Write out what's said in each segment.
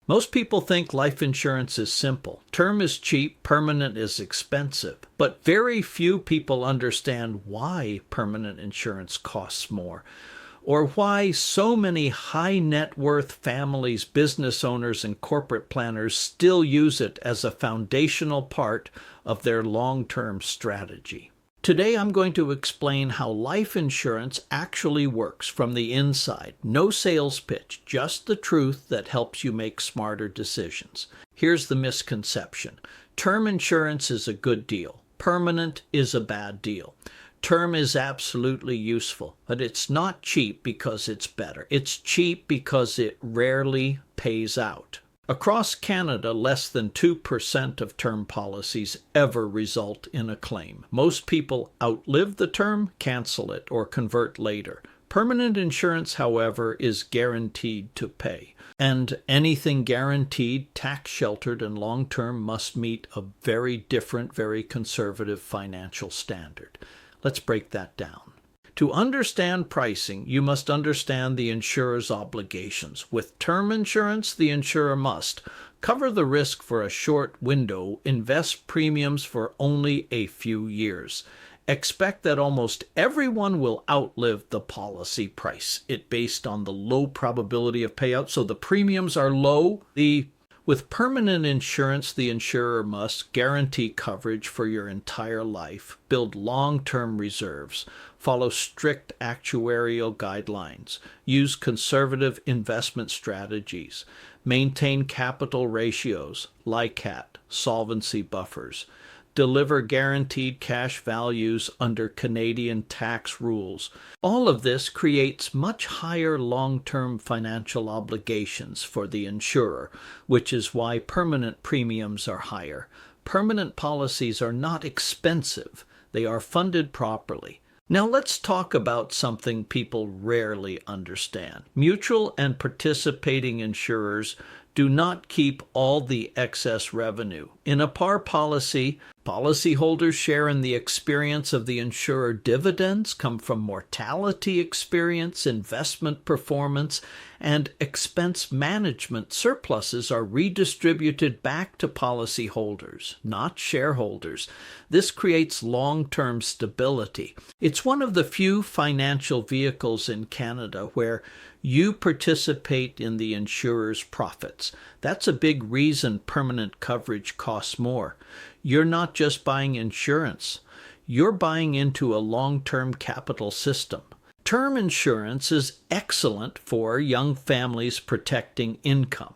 Most people think life insurance is simple. Term is cheap, permanent is expensive. But very few people understand why permanent insurance costs more, or why so many high net worth families, business owners, and corporate planners still use it as a foundational part of their long-term strategy. Today I'm going to explain how life insurance actually works from the inside. No sales pitch, just the truth that helps you make smarter decisions. Here's the misconception. Term insurance is a good deal. Permanent is a bad deal. Term is absolutely useful, but it's not cheap because it's better. It's cheap because it rarely pays out. Across Canada, less than 2% of term policies ever result in a claim. Most people outlive the term, cancel it, or convert later. Permanent insurance, however, is guaranteed to pay. And anything guaranteed, tax-sheltered, and long-term must meet a very different, very conservative financial standard. Let's break that down. To understand pricing, you must understand the insurer's obligations. With term insurance, the insurer must cover the risk for a short window, invest premiums for only a few years. Expect that almost everyone will outlive the policy price. It's based on the low probability of payout, so the premiums are low. With permanent insurance, the insurer must guarantee coverage for your entire life, build long-term reserves, follow strict actuarial guidelines, use conservative investment strategies, maintain capital ratios, LICAT, solvency buffers, deliver guaranteed cash values under Canadian tax rules. All of this creates much higher long-term financial obligations for the insurer, which is why permanent premiums are higher. Permanent policies are not expensive. They are funded properly. Now let's talk about something people rarely understand. Mutual and participating insurers do not keep all the excess revenue. In a par policy, policyholders share in the experience of the insurer. Dividends come from mortality experience, investment performance, and expense management. Surpluses are redistributed back to policyholders, not shareholders. This creates long-term stability. It's one of the few financial vehicles in Canada where you participate in the insurer's profits. That's a big reason permanent coverage costs more. You're not just buying insurance. You're buying into a long-term capital system. Term insurance is excellent for young families protecting income.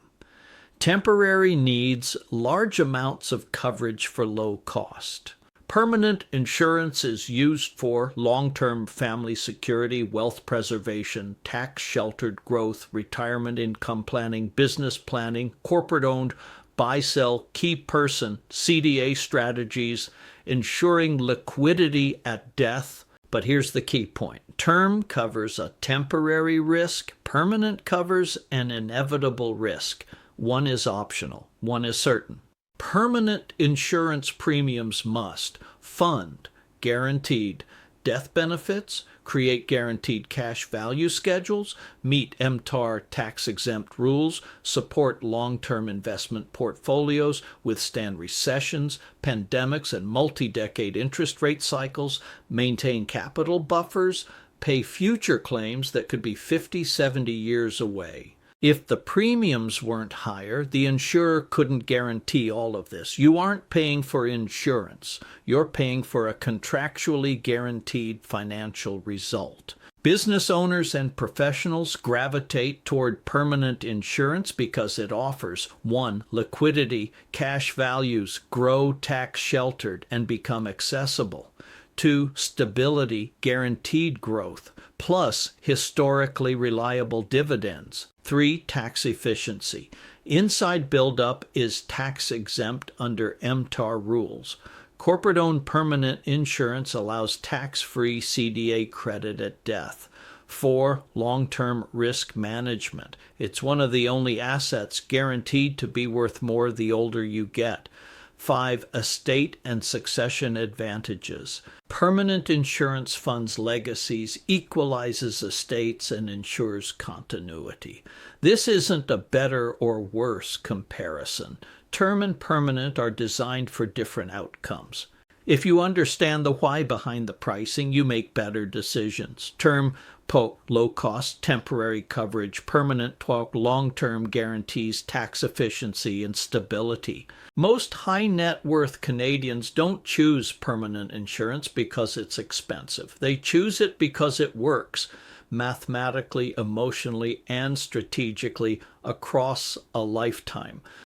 Temporary needs large amounts of coverage for low cost. Permanent insurance is used for long-term family security, wealth preservation, tax-sheltered growth, retirement income planning, business planning, corporate-owned, buy-sell, key person, CDA strategies, ensuring liquidity at death. But here's the key point. Term covers a temporary risk. Permanent covers an inevitable risk. One is optional. One is certain. Permanent insurance premiums must fund guaranteed death benefits, create guaranteed cash value schedules, meet MTAR tax-exempt rules, support long-term investment portfolios, withstand recessions, pandemics, and multi-decade interest rate cycles, maintain capital buffers, pay future claims that could be 50, 70 years away. If the premiums weren't higher, the insurer couldn't guarantee all of this. You aren't paying for insurance. You're paying for a contractually guaranteed financial result. Business owners and professionals gravitate toward permanent insurance because it offers 1. Liquidity, cash values, grow tax-sheltered, and become accessible. 2. Stability, guaranteed growth, plus historically reliable dividends. 3. Tax efficiency. Inside buildup is tax-exempt under MTAR rules. Corporate-owned permanent insurance allows tax-free CDA credit at death. 4. Long-term risk management. It's one of the only assets guaranteed to be worth more the older you get. 5. Estate and succession advantages. Permanent insurance funds legacies, equalizes estates, and ensures continuity. This isn't a better or worse comparison. Term and permanent are designed for different outcomes. If you understand the why behind the pricing, you make better decisions. Term, low cost, temporary coverage. Permanent, long-term guarantees tax efficiency and stability. Most high net worth Canadians don't choose permanent insurance because it's expensive. They choose it because it works mathematically, emotionally, and strategically across a lifetime.